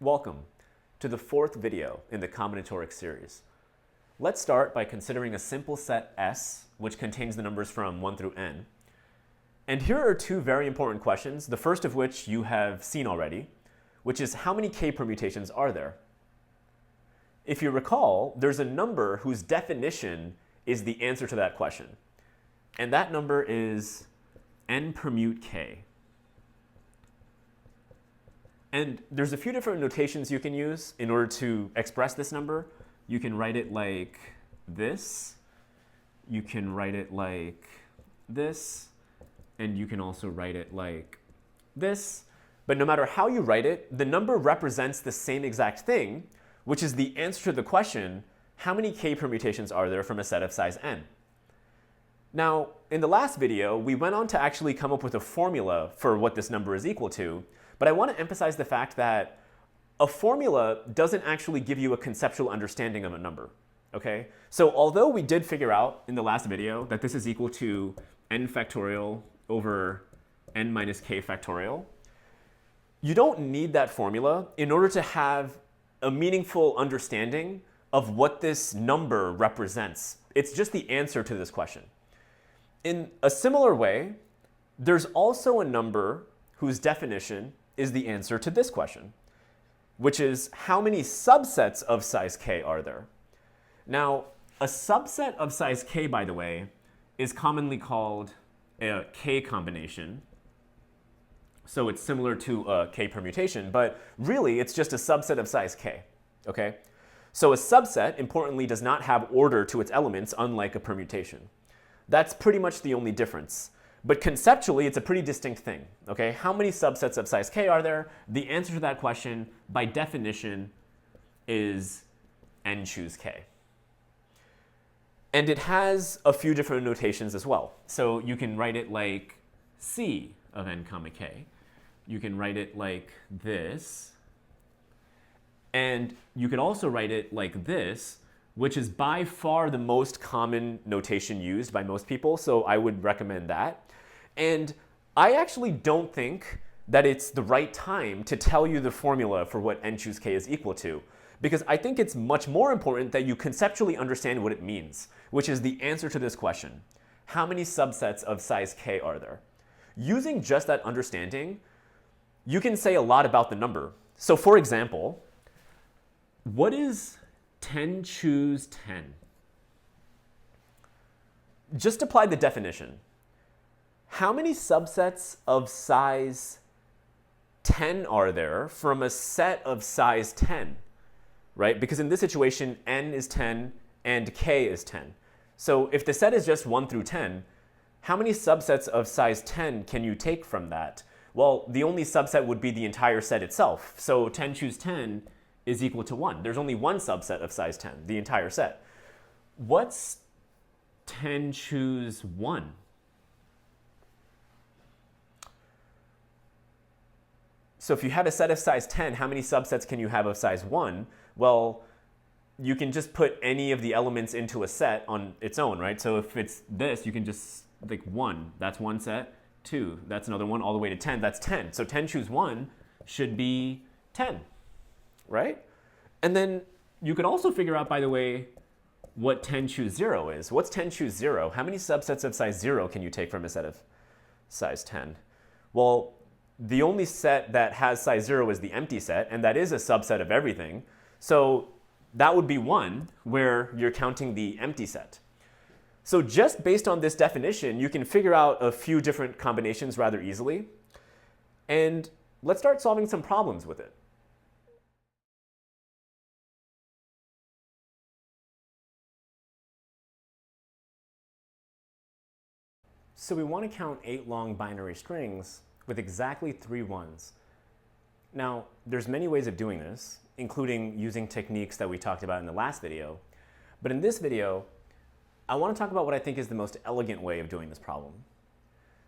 Welcome to the fourth video in the Combinatorics series. Let's start by considering a simple set S, which contains the numbers from 1 through n. And here are two very important questions, the first of which you have seen already, which is how many k permutations are there? If you recall, there's a number whose definition is the answer to that question. And that number is n permute k. And there's a few different notations you can use in order to express this number. You can write it like this. You can write it like this. And you can also write it like this. But no matter how you write it, the number represents the same exact thing, which is the answer to the question, how many k permutations are there from a set of size n? Now, in the last video, we went on to actually come up with a formula for what this number is equal to. But I want to emphasize the fact that a formula doesn't actually give you a conceptual understanding of a number, okay? So although we did figure out in the last video that this is equal to n factorial over n minus k factorial, you don't need that formula in order to have a meaningful understanding of what this number represents. It's just the answer to this question. In a similar way, there's also a number whose definition is the answer to this question, which is how many subsets of size k are there? Now, a subset of size k, by the way, is commonly called a k combination. So it's similar to a k permutation, but really it's just a subset of size k, okay? So a subset, importantly, does not have order to its elements, unlike a permutation. That's pretty much the only difference. But conceptually, it's a pretty distinct thing, okay? How many subsets of size k are there? The answer to that question, by definition, is n choose k. And it has a few different notations as well. So you can write it like c of n comma k. You can write it like this. And you could also write it like this, which is by far the most common notation used by most people, so I would recommend that. And I actually don't think that it's the right time to tell you the formula for what n choose k is equal to, because I think it's much more important that you conceptually understand what it means, which is the answer to this question. How many subsets of size k are there? Using just that understanding, you can say a lot about the number. So for example, what is 10 choose 10? Just apply the definition. How many subsets of size 10 are there from a set of size 10, right? Because in this situation, n is 10 and k is 10. So if the set is just 1 through 10, how many subsets of size 10 can you take from that? Well, the only subset would be the entire set itself. So 10 choose 10 is equal to 1. There's only one subset of size 10, the entire set. What's 10 choose 1? So if you have a set of size 10, how many subsets can you have of size 1? Well, you can just put any of the elements into a set on its own, right? So if it's this, you can just, like 1, that's one set. 2, that's another one, all the way to 10, that's 10. So 10 choose 1 should be 10, right? And then you could also figure out, by the way, what 10 choose 0 is. What's 10 choose 0? How many subsets of size 0 can you take from a set of size 10? Well, the only set that has size 0 is the empty set, and that is a subset of everything. So that would be 1, where you're counting the empty set. So just based on this definition, you can figure out a few different combinations rather easily. And let's start solving some problems with it. So we want to count 8 long binary strings with exactly 3 ones. Now, there's many ways of doing this, including using techniques that we talked about in the last video. But in this video, I want to talk about what I think is the most elegant way of doing this problem.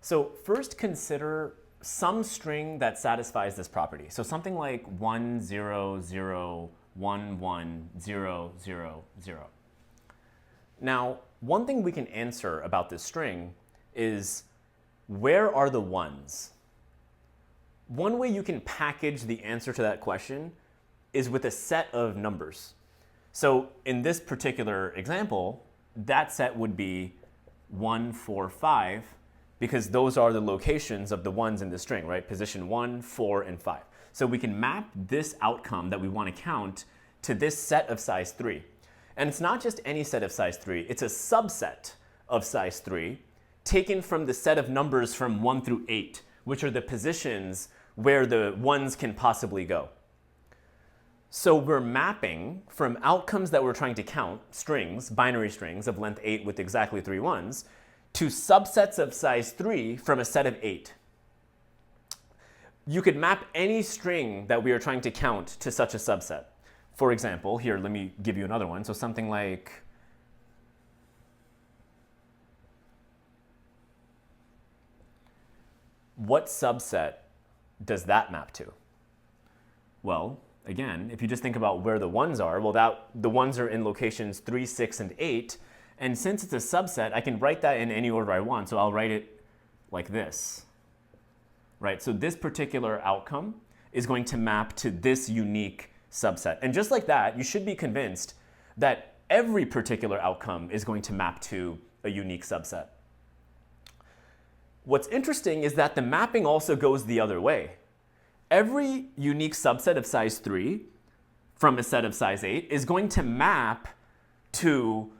So first, consider some string that satisfies this property. So something like 1, 0, 0, 1, 1, 0, 0, 0. Now, one thing we can answer about this string is, where are the ones? One way you can package the answer to that question is with a set of numbers. So in this particular example, that set would be 1, 4, 5, because those are the locations of the ones in the string, right? Position 1, 4, and 5. So we can map this outcome that we want to count to this set of size 3. And it's not just any set of size 3, it's a subset of size 3 taken from the set of numbers from 1 through 8, which are the positions where the ones can possibly go. So we're mapping from outcomes that we're trying to count, strings, binary strings of length 8 with exactly 3 ones, to subsets of size 3 from a set of 8. You could map any string that we are trying to count to such a subset. For example, here, let me give you another one. So something like what subset does that map to? Well, again, if you just think about where the ones are, well, the ones are in locations 3, 6, and 8. And since it's a subset, I can write that in any order I want. So I'll write it like this, right? So this particular outcome is going to map to this unique subset. And just like that, you should be convinced that every particular outcome is going to map to a unique subset. What's interesting is that the mapping also goes the other way. Every unique subset of size 3 from a set of size 8 is going to map to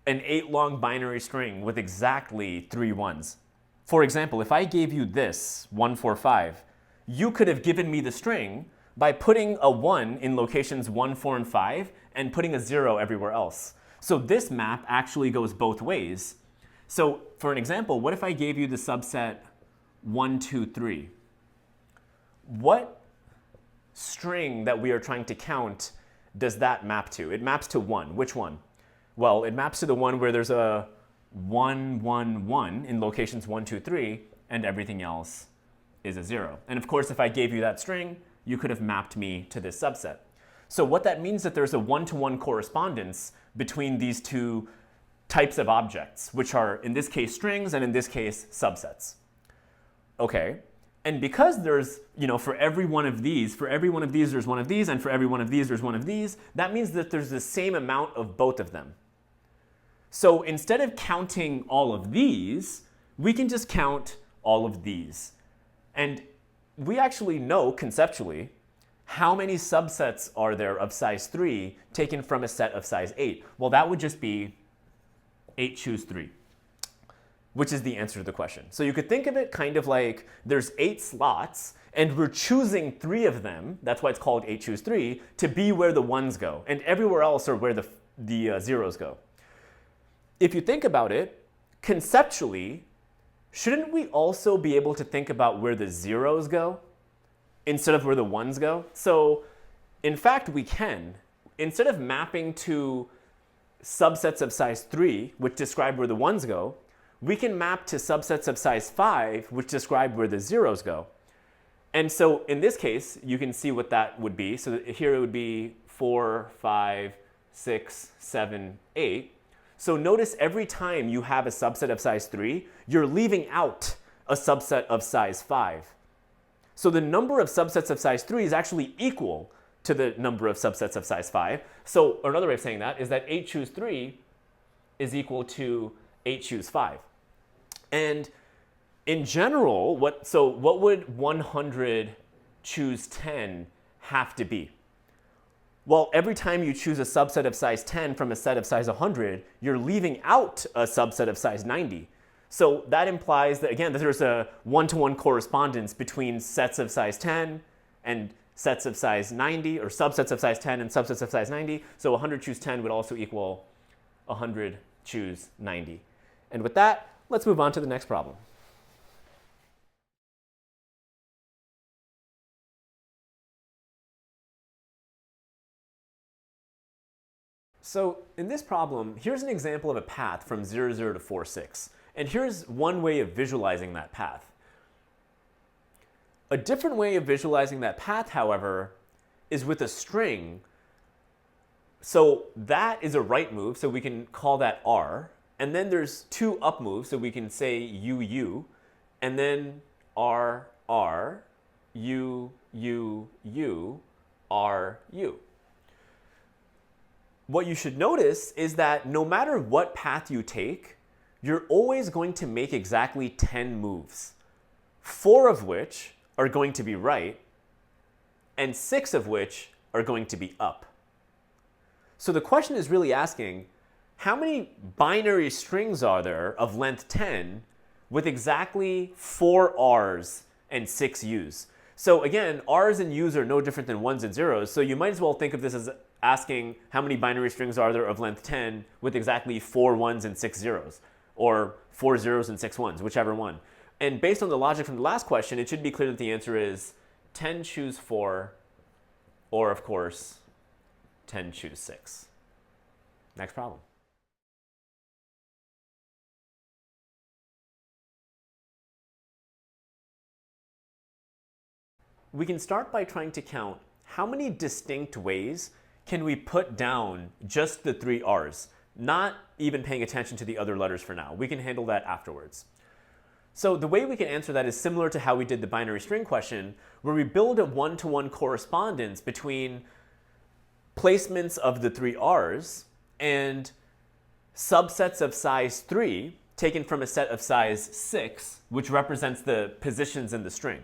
an 8-long binary string with exactly 3 ones. For example, if I gave you this, 1, 4, 5, you could have given me the string by putting a 1 in locations 1, 4, and 5 and putting a 0 everywhere else. So this map actually goes both ways. So for an example, what if I gave you the subset 1, 2, 3? What string that we are trying to count does that map to? It maps to 1. Which one? Well, it maps to the one where there's a 1, 1, 1 in locations 1, 2, 3, and everything else is a 0. And of course, if I gave you that string, you could have mapped me to this subset. So what that means is that there's a one-to-one correspondence between these two types of objects, which are, in this case, strings, and in this case, subsets. Okay. And because there's, for every one of these, there's one of these, and for every one of these, there's one of these, that means that there's the same amount of both of them. So instead of counting all of these, we can just count all of these. And we actually know, conceptually, how many subsets are there of size 3 taken from a set of size 8? Well, that would just be 8 choose 3. Which is the answer to the question. So you could think of it kind of like there's 8 slots, and we're choosing 3 of them, that's why it's called 8 choose 3, to be where the ones go, and everywhere else are where the zeros go. If you think about it, conceptually, shouldn't we also be able to think about where the zeros go instead of where the ones go? So in fact, we can. Instead of mapping to subsets of size 3, which describe where the ones go, we can map to subsets of size 5, which describe where the zeros go. And so in this case, you can see what that would be. So here it would be 4, 5, 6, 7, 8. So notice every time you have a subset of size 3, you're leaving out a subset of size 5. So the number of subsets of size 3 is actually equal to the number of subsets of size 5. So another way of saying that is that 8 choose 3 is equal to 8 choose 5. And in general, what would 100 choose 10 have to be? Well, every time you choose a subset of size 10 from a set of size 100, you're leaving out a subset of size 90. So that implies that, again, that there's a one-to-one correspondence between sets of size 10 and sets of size 90, or subsets of size 10 and subsets of size 90. So 100 choose 10 would also equal 100 choose 90. And with that, let's move on to the next problem. So in this problem, here's an example of a path from 0, 0 to 4, 6. And here's one way of visualizing that path. A different way of visualizing that path, however, is with a string. So that is a right move, so we can call that R. And then there's 2 up moves, so we can say U, U. And then R, R, U, U, U, RU. What you should notice is that no matter what path you take, you're always going to make exactly 10 moves, 4 of which are going to be right, and 6 of which are going to be up. So the question is really asking, how many binary strings are there of length 10 with exactly 4 R's and 6 U's? So again, R's and U's are no different than 1s and 0s, so you might as well think of this as asking how many binary strings are there of length 10 with exactly 4 1s and 6 zeros, or 4 zeros and 6 1s, whichever one. And based on the logic from the last question, it should be clear that the answer is 10 choose 4, or of course, 10 choose 6. Next problem. We can start by trying to count how many distinct ways can we put down just the 3 R's, not even paying attention to the other letters for now. We can handle that afterwards. So the way we can answer that is similar to how we did the binary string question, where we build a one-to-one correspondence between placements of the 3 R's and subsets of size 3 taken from a set of size 6, which represents the positions in the string.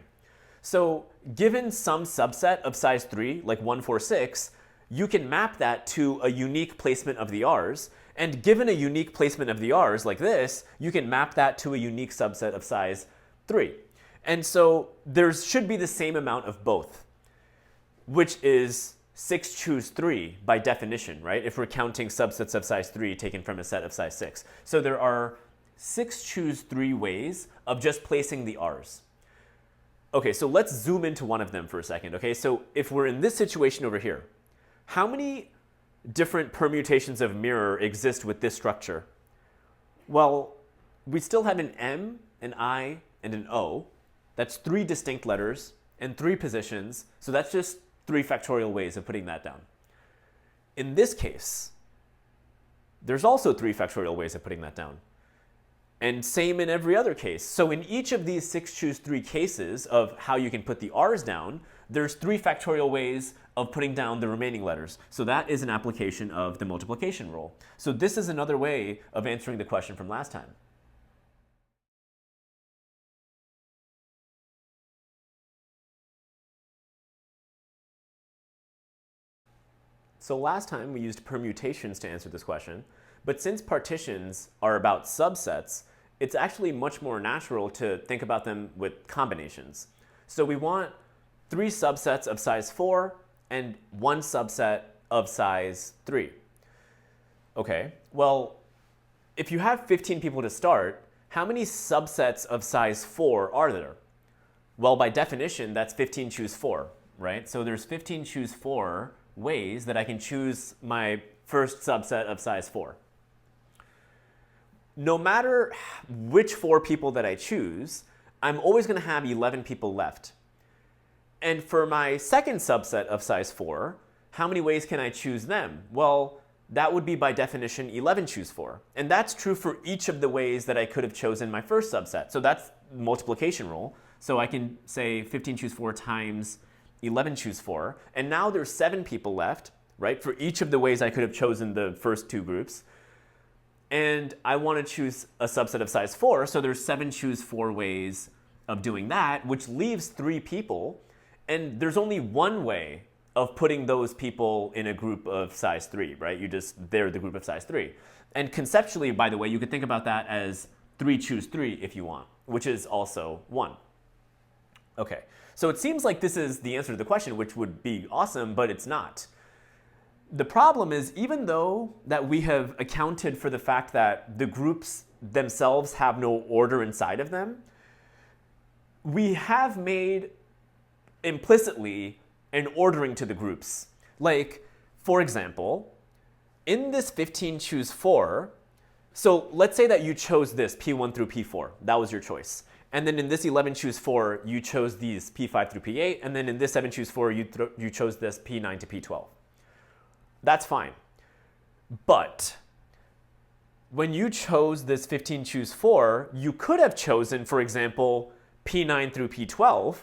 So given some subset of size 3, like 1, 4, 6, you can map that to a unique placement of the R's. And given a unique placement of the R's like this, you can map that to a unique subset of size 3. And so there should be the same amount of both, which is 6 choose 3 by definition, right? If we're counting subsets of size 3 taken from a set of size 6. So there are 6 choose 3 ways of just placing the R's. Okay, so let's zoom into one of them for a second, okay? So if we're in this situation over here, how many different permutations of mirror exist with this structure? Well, we still have an M, an I, and an O. That's 3 distinct letters and 3 positions, so that's just 3 factorial ways of putting that down. In this case, there's also 3 factorial ways of putting that down. And same in every other case. So in each of these 6 choose 3 cases of how you can put the R's down, there's 3 factorial ways of putting down the remaining letters. So that is an application of the multiplication rule. So this is another way of answering the question from last time. So last time we used permutations to answer this question, but since partitions are about subsets, it's actually much more natural to think about them with combinations. So we want 3 subsets of size 4 and 1 subset of size 3. Okay, well, if you have 15 people to start, how many subsets of size 4 are there? Well, by definition, that's 15 choose 4, right? So there's 15 choose 4 ways that I can choose my first subset of size 4. No matter which 4 people that I choose, I'm always going to have 11 people left. And for my second subset of size 4, how many ways can I choose them? Well, that would be by definition 11 choose 4. And that's true for each of the ways that I could have chosen my first subset. So that's the multiplication rule. So I can say 15 choose 4 times 11 choose 4. And now there's 7 people left, right, for each of the ways I could have chosen the first 2 groups. And I want to choose a subset of size 4, so there's 7 choose 4 ways of doing that, which leaves 3 people. And there's only one way of putting those people in a group of size 3, right? They're the group of size 3. And conceptually, by the way, you could think about that as 3 choose 3 if you want, which is also 1. Okay, so it seems like this is the answer to the question, which would be awesome, but it's not. The problem is, even though that we have accounted for the fact that the groups themselves have no order inside of them, we have made implicitly an ordering to the groups. Like, for example, in this 15 choose 4, so let's say that you chose this P1 through P4. That was your choice. And then in this 11 choose 4, you chose these P5 through P8. And then in this 7 choose 4, you chose this P9 to P12. That's fine. But when you chose this 15 choose 4, you could have chosen, for example, P9 through P12,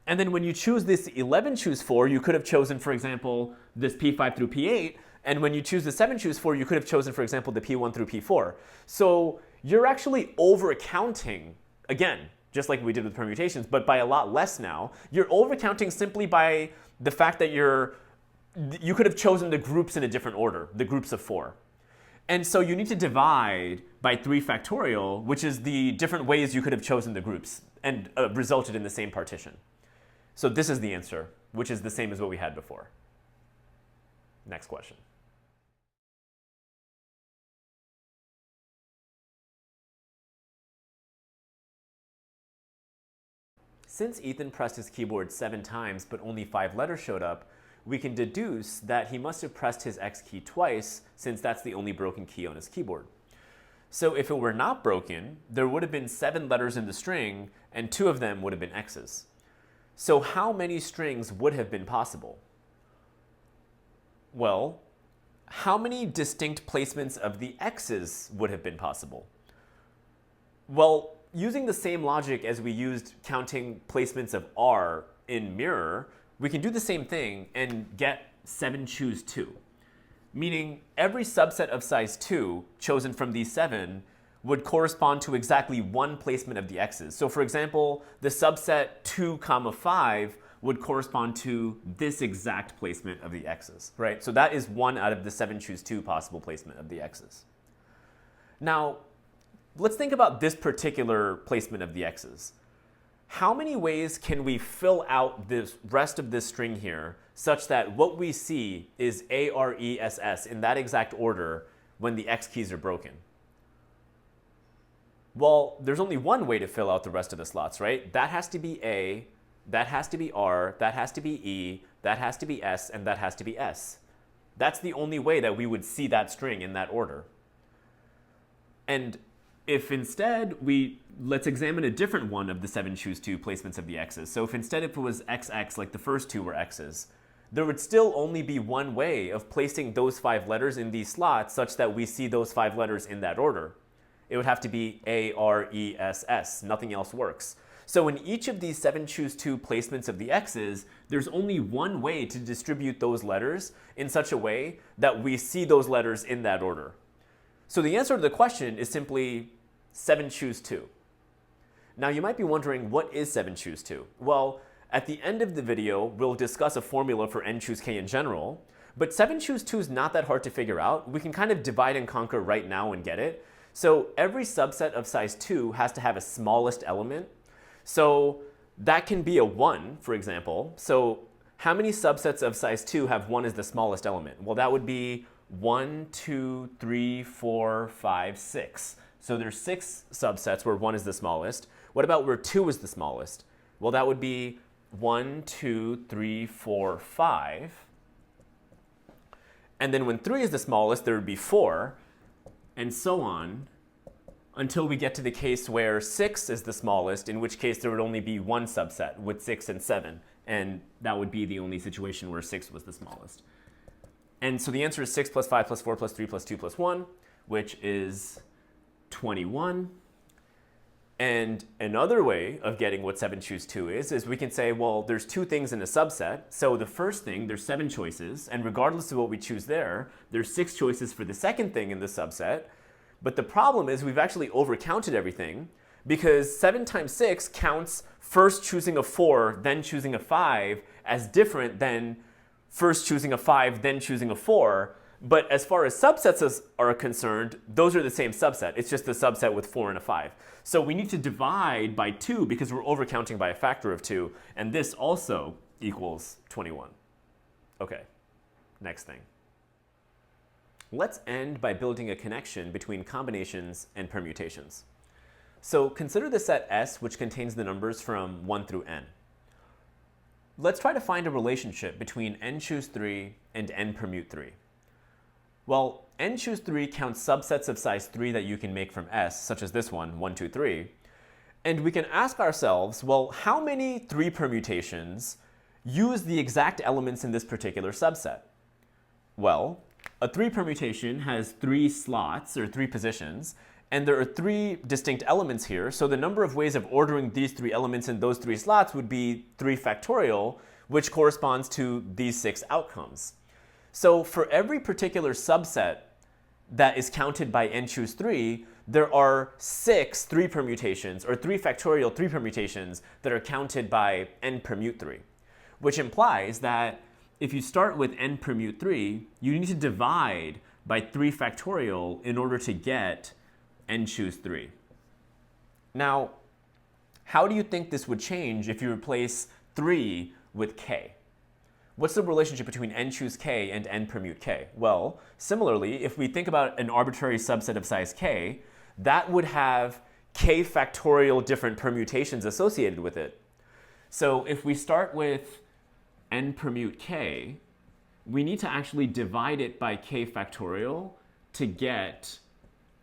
And then when you choose this 11 choose 4, you could have chosen, for example, this P5 through P8. And when you choose the 7 choose 4, you could have chosen, for example, the P1 through P4. So you're actually over-counting, again, just like we did with permutations, but by a lot less now. You're over-counting simply by the fact that you could have chosen the groups in a different order, the groups of 4. And so you need to divide by 3 factorial, which is the different ways you could have chosen the groups and resulted in the same partition. So this is the answer, which is the same as what we had before. Next question. Since Ethan pressed his keyboard 7 times but only 5 letters showed up, we can deduce that he must have pressed his X key twice, since that's the only broken key on his keyboard. So if it were not broken, there would have been 7 letters in the string, and 2 of them would have been X's. So how many strings would have been possible? Well, how many distinct placements of the X's would have been possible? Well, using the same logic as we used counting placements of R in mirror, we can do the same thing and get 7 choose 2. Meaning every subset of size 2 chosen from these 7 would correspond to exactly 1 placement of the X's. So for example, the subset 2, 5 would correspond to this exact placement of the X's, right? So that is 1 out of the 7 choose 2 possible placement of the X's. Now, let's think about this particular placement of the X's. How many ways can we fill out this rest of this string here such that what we see is A, R, E, S, S in that exact order when the X keys are broken? Well, there's only one way to fill out the rest of the slots, right? That has to be A, that has to be R, that has to be E, that has to be S, and that has to be S. That's the only way that we would see that string in that order. And if instead let's examine a different one of the 7 choose 2 placements of the X's. So if instead it was XX, like the first 2 were X's, there would still only be one way of placing those 5 letters in these slots such that we see those 5 letters in that order. It would have to be A, R, E, S, S. Nothing else works. So in each of these 7 choose 2 placements of the X's, there's only one way to distribute those letters in such a way that we see those letters in that order. So the answer to the question is simply 7 choose 2. Now you might be wondering, what is 7 choose 2? Well, at the end of the video, we'll discuss a formula for n choose k in general, but 7 choose 2 is not that hard to figure out. We can kind of divide and conquer right now and get it. So every subset of size 2 has to have a smallest element. So that can be a 1, for example. So how many subsets of size 2 have 1 as the smallest element? Well, that would be 1, 2, 3, 4, 5, 6. So there's 6 subsets where 1 is the smallest. What about where 2 is the smallest? Well, that would be 1, 2, 3, 4, 5. And then when 3 is the smallest, there would be 4, and so on, until we get to the case where 6 is the smallest, in which case there would only be 1 subset with 6 and 7. And that would be the only situation where 6 was the smallest. And so the answer is 6 plus 5 plus 4 plus 3 plus 2 plus 1, which is 21. And another way of getting what 7 choose 2 is we can say, well, there's 2 things in a subset. So the first thing, there's 7 choices. And regardless of what we choose there, there's 6 choices for the second thing in the subset. But the problem is we've actually overcounted everything, because 7 times 6 counts first choosing a 4, then choosing a 5 as different than first choosing a 5, then choosing a 4. But as far as subsets are concerned, those are the same subset. It's just the subset with 4 and a 5. So we need to divide by 2 because we're overcounting by a factor of 2. And this also equals 21. Okay, next thing. Let's end by building a connection between combinations and permutations. So consider the set S, which contains the numbers from 1 through n. Let's try to find a relationship between n choose 3 and n permute 3. Well, n choose 3 counts subsets of size 3 that you can make from S, such as this one, 1, 2, 3. And we can ask ourselves, well, how many 3 permutations use the exact elements in this particular subset? Well, a 3 permutation has 3 slots, or 3 positions, And there are 3 distinct elements here, so the number of ways of ordering these 3 elements in those 3 slots would be 3 factorial, which corresponds to these 6 outcomes. So for every particular subset that is counted by n choose 3, there are 6 3 permutations, or 3 factorial 3 permutations that are counted by n permute 3, which implies that if you start with n permute 3, you need to divide by 3 factorial in order to get n choose 3. Now, how do you think this would change if you replace 3 with k? What's the relationship between n choose k and n permute k? Well, similarly, if we think about an arbitrary subset of size k, that would have k factorial different permutations associated with it. So if we start with n permute k, we need to actually divide it by k factorial to get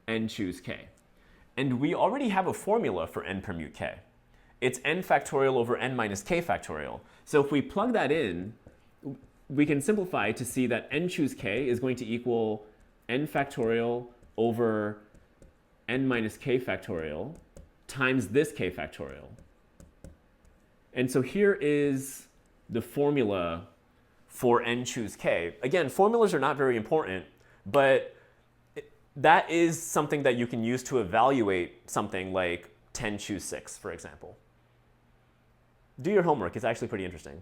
n choose k. And we already have a formula for n permute k. It's n factorial over n minus k factorial. So if we plug that in, we can simplify to see that n choose k is going to equal n factorial over n minus k factorial times this k factorial. And so here is the formula for n choose k. Again, formulas are not very important, but that is something that you can use to evaluate something like 10 choose 6, for example. Do your homework. It's actually pretty interesting.